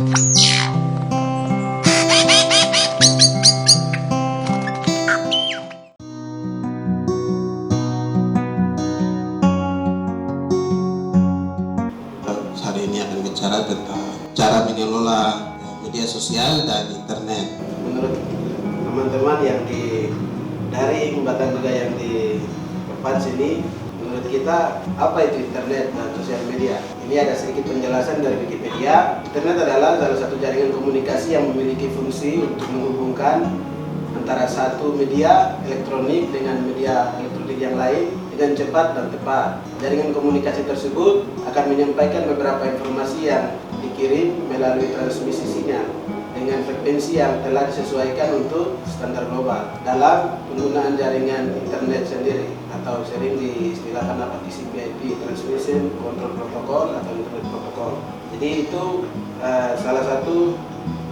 Hari ini akan bicara tentang cara mengelola media sosial dan internet. Menurut teman-teman yang di daring, bahkan juga yang di tempat sini, menurut kita apa itu internet dan sosial media? Ini ada sedikit penjelasan dari Wikipedia. Internet adalah salah satu jaringan komunikasi yang memiliki fungsi untuk menghubungkan antara satu media elektronik dengan media elektronik yang lain dengan cepat dan tepat. Jaringan komunikasi tersebut akan menyampaikan beberapa informasi yang dikirim melalui transmisi sinyal dengan frekuensi yang telah disesuaikan untuk standar global. Dalam penggunaan jaringan internet sendiri atau sering diistilahkan apa TCP/IP, Transmission Control Protocol atau Internet Protocol. Jadi itu salah satu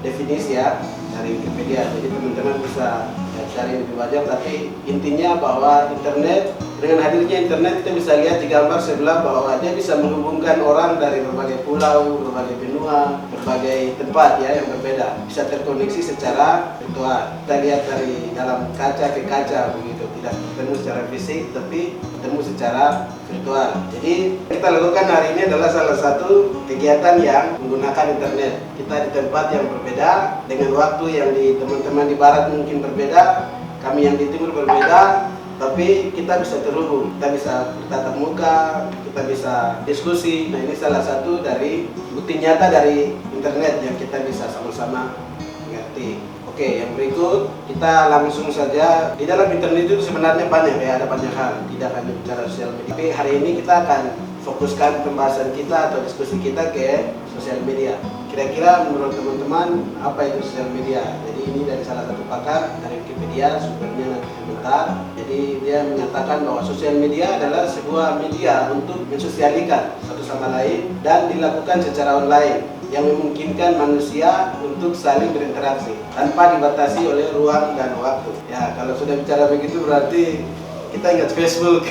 definisi ya dari Wikipedia. Jadi teman-teman bisa cari lebih banyak, tapi intinya bahwa internet, dengan hadirnya internet kita bisa lihat di gambar sebelah bahwa dia bisa menghubungkan orang dari berbagai pulau, berbagai benua, berbagai tempat ya yang berbeda, bisa terkoneksi secara virtual. Kita lihat dari dalam kaca ke kaca begitu, tidak bertemu secara fisik tapi bertemu secara virtual. Jadi kita lakukan hari ini adalah salah satu kegiatan yang menggunakan internet. Kita di tempat yang berbeda, dengan waktu yang di teman-teman di barat mungkin berbeda, kami yang di timur berbeda, tapi kita bisa terhubung, kita bisa bertatap muka, kita bisa diskusi. Nah, ini salah satu dari bukti nyata dari internet yang kita bisa sama-sama mengerti. Oke, yang berikut kita langsung saja. Di dalam internet itu sebenarnya banyak ya, ada banyak hal, tidak hanya bicara sosial media. Tapi hari ini kita akan fokuskan pembahasan kita atau diskusi kita ke sosial media. Kira-kira menurut teman-teman apa itu sosial media? Jadi ini dari salah satu pakar dari Wikipedia, sumbernya nanti sebentar. Jadi dia menyatakan bahwa sosial media adalah sebuah media untuk mensosialkan satu sama lain dan dilakukan secara online yang memungkinkan manusia untuk saling berinteraksi tanpa dibatasi oleh ruang dan waktu. Ya, kalau sudah bicara begitu berarti kita ingat Facebook,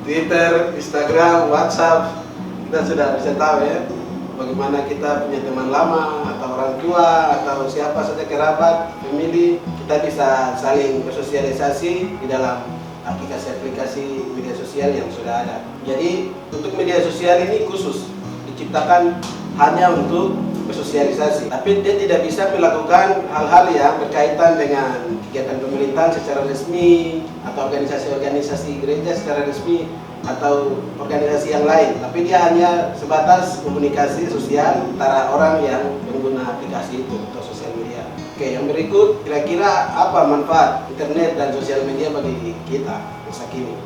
Twitter, Instagram, WhatsApp. Kita sudah bisa tahu ya bagaimana kita punya teman lama atau orang tua atau siapa saja kerabat, family, kita bisa saling bersosialisasi di dalam aplikasi-aplikasi media sosial yang sudah ada. Jadi untuk media sosial ini khusus diciptakan hanya untuk bersosialisasi, tapi dia tidak bisa melakukan hal-hal yang berkaitan dengan kegiatan pemerintahan secara resmi atau organisasi-organisasi gereja secara resmi atau organisasi yang lain, tapi dia hanya sebatas komunikasi sosial antara orang yang pengguna aplikasi itu atau sosial media. Oke, yang berikut, kira-kira apa manfaat internet dan sosial media bagi kita masa kini?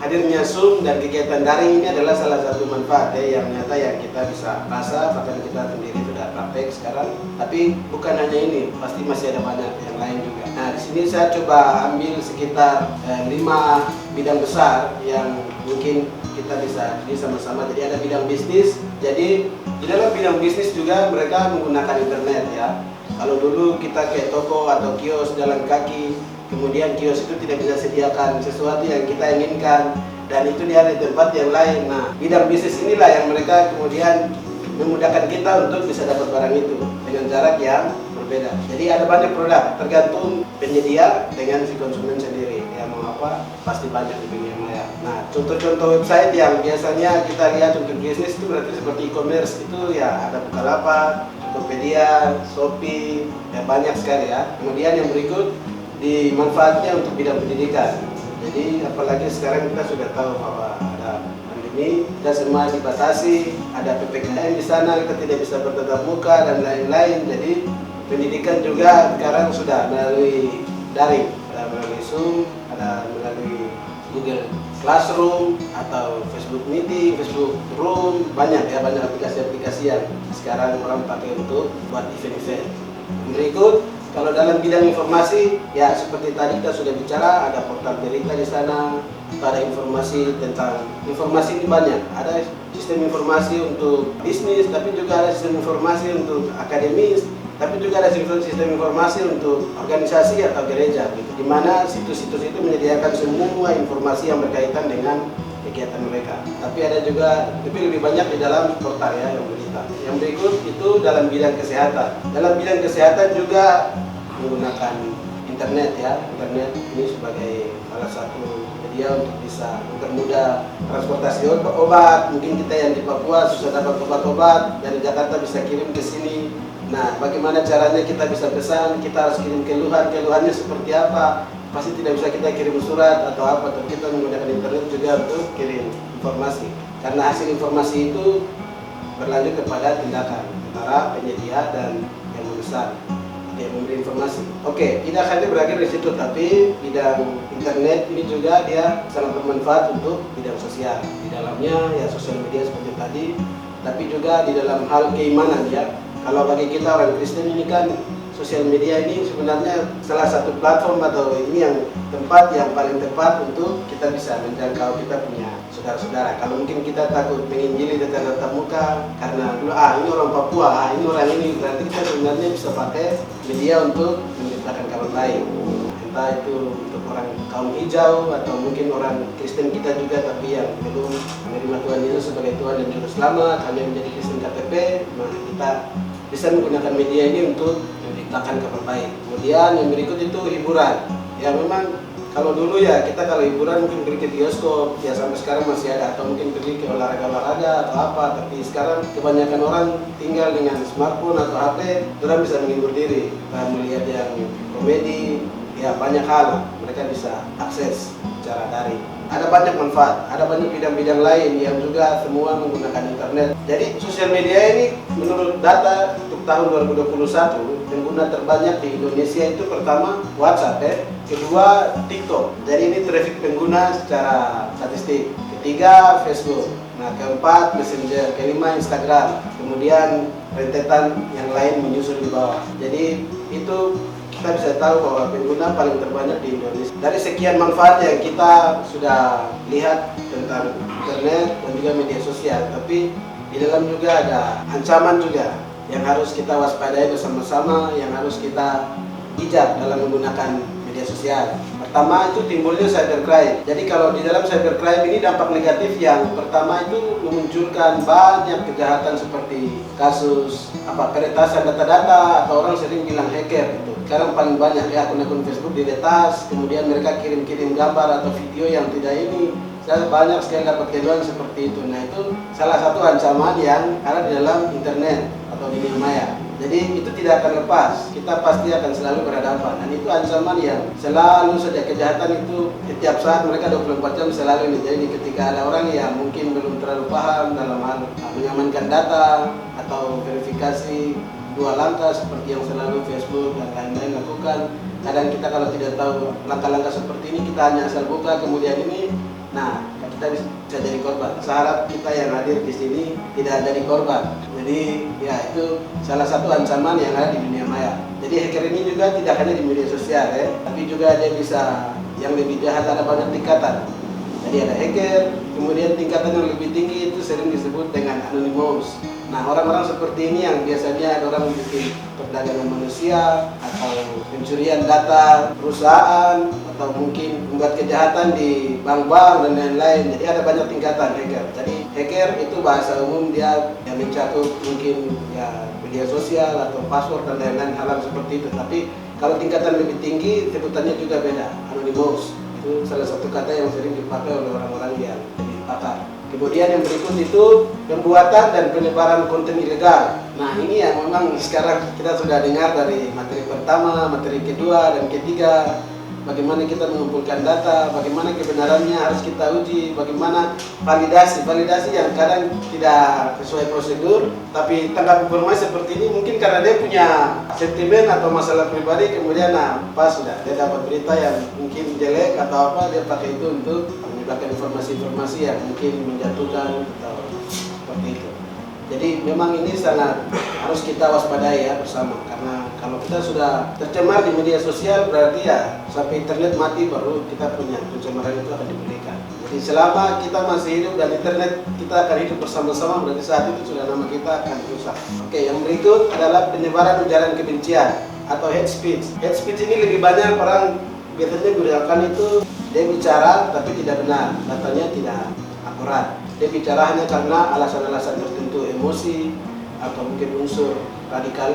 Hadirnya Zoom dan kegiatan daring ini adalah salah satu manfaat ya, yang nyata yang kita bisa rasa, bahkan kita sendiri sudah praktek sekarang. Tapi bukan hanya ini, pasti masih ada banyak yang lain juga. Nah, di sini saya coba ambil sekitar 5 bidang besar yang mungkin kita bisa jadi sama-sama. Jadi ada bidang bisnis. Jadi di dalam bidang bisnis juga mereka menggunakan internet ya. Kalau dulu kita ke toko atau kios jalan kaki, kemudian kios itu tidak bisa sediakan sesuatu yang kita inginkan dan itu dia di tempat yang lain. Nah, bidang bisnis inilah yang mereka kemudian memudahkan kita untuk bisa dapat barang itu dengan jarak yang berbeda. Jadi ada banyak produk, tergantung penyedia dengan si konsumen sendiri. Dia mau apa, pasti banyak di dunia maya. Nah, contoh-contoh website yang biasanya kita lihat untuk bisnis itu berarti seperti e-commerce itu ya ada Bukalapak, Tokopedia, Shopee, ya banyak sekali ya. Kemudian yang berikut dimanfaatnya untuk bidang pendidikan. Jadi apalagi sekarang kita sudah tahu bahwa ada pandemi, kita semua dibatasi, ada PPKM di sana, kita tidak bisa bertatap muka dan lain-lain. Jadi pendidikan juga sekarang sudah melalui daring, ada melalui Zoom, ada melalui Google Classroom atau Facebook Meeting, Facebook Room, banyak ya, banyak aplikasi-aplikasi yang sekarang orang pakai untuk buat event-event. Berikut, kalau dalam bidang informasi, ya seperti tadi kita sudah bicara, ada portal berita di sana, ada informasi tentang, informasi ini banyak, ada sistem informasi untuk bisnis, tapi juga ada sistem informasi untuk akademis, tapi juga ada sistem informasi untuk organisasi atau gereja, gitu. Di mana situs-situs itu menyediakan semua informasi yang berkaitan dengan kegiatan mereka. Tapi ada juga lebih banyak di dalam portal ya yang berita. Yang berikut itu dalam bidang kesehatan. Dalam bidang kesehatan juga menggunakan internet ya. Internet ini sebagai salah satu media untuk bisa mempermudah transportasi obat. Mungkin kita yang di Papua susah dapat obat-obat dari Jakarta bisa kirim ke sini. Nah, bagaimana caranya kita bisa pesan, kita harus kirim keluhannya seperti apa. Pasti tidak bisa kita kirim surat atau apa, tapi kita menggunakan internet juga untuk kirim informasi. Karena hasil informasi itu berlanjut kepada tindakan antara penyedia dan yang memesan, yang memberi informasi. Oke, tidak hanya berakhir di situ, tapi bidang internet ini juga dia sangat bermanfaat untuk bidang sosial. Di dalamnya ya sosial media seperti tadi, tapi juga di dalam hal keimanan ya. Kalau bagi kita orang Kristen ini kan sosial media ini sebenarnya salah satu platform atau ini yang tempat yang paling tepat untuk kita bisa menjangkau kita punya saudara-saudara. Kalau mungkin kita takut menginjili dengan tatap muka karena dulu ini orang Papua, ini orang ini, berarti kita sebenarnya bisa pakai media untuk memberitakan kabar baik. Entah itu untuk orang kaum hijau atau mungkin orang Kristen kita juga tapi yang belum menerima Tuhan Yesus sebagai Tuhan dan Juru Selamat, hanya menjadi Kristen KTP, maka kita bisa menggunakan media ini untuk memberitakan kabar baik. Kemudian yang berikut itu hiburan. Ya memang kalau dulu ya kita kalau hiburan mungkin pergi ke bioskop, ya sampai sekarang masih ada, atau mungkin pergi ke olahraga atau apa. Tapi sekarang kebanyakan orang tinggal dengan smartphone atau HP, orang bisa menghibur diri, melihat yang komedi, ya banyak hal mereka bisa akses secara daring. Ada banyak manfaat, ada banyak bidang-bidang lain yang juga semua menggunakan internet. Jadi sosial media ini menurut data untuk tahun 2021 pengguna terbanyak di Indonesia itu pertama WhatsApp ya, kedua TikTok. Jadi ini traffic pengguna secara statistik. Ketiga Facebook. Nah, keempat Messenger, kelima Instagram. Kemudian rentetan yang lain menyusul di bawah. Jadi itu kita bisa tahu bahwa pengguna paling terbanyak di Indonesia. Dari sekian manfaat yang kita sudah lihat tentang internet dan juga media sosial, tapi di dalam juga ada ancaman juga yang harus kita waspadai bersama-sama, yang harus kita bijak dalam menggunakan media sosial. Pertama itu timbulnya cybercrime. Jadi kalau di dalam cybercrime ini dampak negatif yang pertama itu memunculkan banyak kejahatan seperti kasus peretasan data-data atau orang sering bilang hacker gitu. Sekarang paling banyak ya akun-akun Facebook diretas, kemudian mereka kirim-kirim gambar atau video yang tidak ini. Saya banyak sekali dapat keluhan seperti itu. Nah itu salah satu ancaman yang ada di dalam internet atau dunia maya. Jadi itu tidak akan lepas, kita pasti akan selalu berhadapan. Dan itu ancaman yang selalu saja, kejahatan itu setiap saat mereka 24 jam selalu ini. Jadi ketika ada orang yang mungkin belum terlalu paham dalam hal mengamankan data atau verifikasi 2 langkah seperti yang selalu Facebook dan lain-lain lakukan, kadang kita kalau tidak tahu langkah-langkah seperti ini kita hanya asal buka kemudian ini, nah kita bisa jadi korban. Saya harap kita yang hadir di sini tidak jadi korban. Jadi ya itu salah satu ancaman yang ada di dunia maya. Jadi hacker ini juga tidak hanya di media sosial ya, tapi juga dia bisa yang lebih jahat, ada banyak tingkatan. Jadi ada hacker, kemudian tingkatan yang lebih tinggi itu sering disebut dengan anonymous. Nah orang-orang seperti ini yang biasanya ada orang bikin perdagangan manusia atau pencurian data perusahaan atau mungkin membuat kejahatan di bank-bank dan lain-lain. Jadi ada banyak tingkatan hacker. Jadi hacker itu bahasa umum dia yang mencakup mungkin ya media sosial atau password dan lain-lain hal seperti itu. Tapi kalau tingkatan lebih tinggi sebutannya juga beda, anonymous. Itu salah satu kata yang sering dipakai oleh orang-orang yang lebih pakar. Kemudian yang berikut itu pembuatan dan penyebaran konten ilegal. Nah ini yang memang sekarang kita sudah dengar dari materi pertama, materi kedua dan ketiga. Bagaimana kita mengumpulkan data, bagaimana kebenarannya harus kita uji, bagaimana validasi yang kadang tidak sesuai prosedur. Tapi tangkap informasi seperti ini mungkin karena dia punya sentimen atau masalah pribadi, kemudian pas sudah dia dapat berita yang mungkin jelek atau apa, dia pakai itu untuk menyebarkan informasi-informasi yang mungkin menjatuhkan atau seperti itu. Jadi memang ini sangat harus kita waspadai ya bersama, karena kalau kita sudah tercemar di media sosial berarti ya sampai internet mati baru kita punya pencemaran itu akan diberikan. Jadi selama kita masih hidup dan internet kita akan hidup bersama-sama, berarti saat itu sudah nama kita akan rusak. Oke, yang berikut adalah penyebaran ujaran kebencian atau hate speech. Hate speech ini lebih banyak orang biasanya gunakan itu dia bicara tapi tidak benar, datanya tidak berat. Dia bicara hanya karena alasan-alasan tertentu, emosi atau mungkin unsur radikal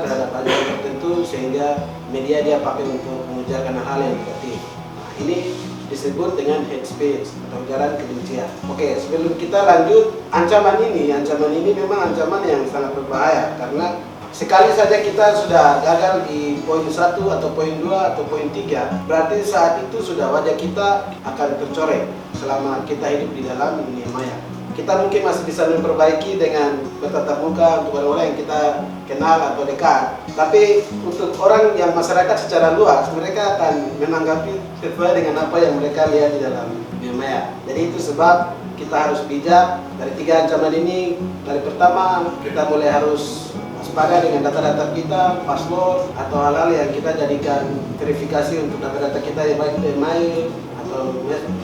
terhadap ajaran tertentu, sehingga media dia pakai untuk mengujarkan hal yang negatif. Nah, ini disebut dengan hate speech atau ujaran kebencian. Oke, sebelum kita lanjut, ancaman ini memang ancaman yang sangat berbahaya, karena sekali saja kita sudah gagal di poin 1 atau poin 2 atau poin 3, berarti saat itu sudah wajah kita akan tercoreng selama kita hidup di dalam dunia maya. Kita mungkin masih bisa memperbaiki dengan bertatap muka untuk orang-orang yang kita kenal atau dekat. Tapi untuk orang yang masyarakat secara luas, mereka akan menanggapi sesuai dengan apa yang mereka lihat di dalam dunia maya. Jadi itu sebab kita harus bijak dari 3 ancaman ini. Dari pertama, kita mulai harus waspada dengan data-data kita, password, atau hal-hal yang kita jadikan verifikasi untuk data-data kita, yang baik itu email atau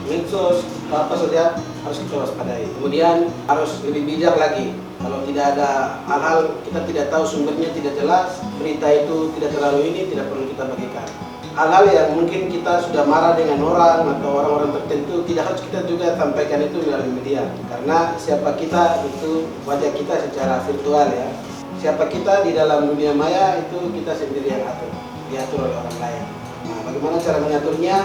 medsos, apa saja harus kita waspadai. Kemudian harus lebih bijak lagi. Kalau tidak ada hal-hal kita tidak tahu sumbernya, tidak jelas, berita itu tidak terlalu ini, tidak perlu kita bagikan. Hal-hal yang mungkin kita sudah marah dengan orang atau orang-orang tertentu, tidak harus kita juga sampaikan itu melalui media. Karena siapa kita itu wajah kita secara virtual ya. Siapa kita di dalam dunia maya itu kita sendiri yang diatur oleh orang lain. Nah, bagaimana cara mengaturnya?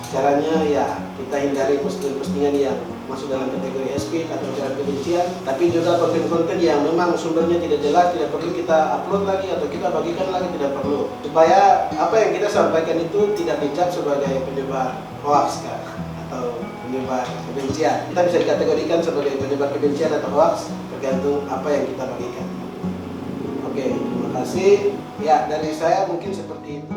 Caranya ya kita hindari postingan-postingan yang masuk dalam kategori hate speech atau ujaran kebencian, tapi juga konten-konten yang memang sumbernya tidak jelas, tidak perlu kita upload lagi atau kita bagikan lagi, tidak perlu. Supaya apa yang kita sampaikan itu tidak dicap sebagai penyebar hoax atau penyebar kebencian. Kita bisa dikategorikan sebagai penyebar kebencian atau hoax tergantung apa yang kita bagikan. Oke, terima kasih. Ya, dari saya mungkin seperti itu.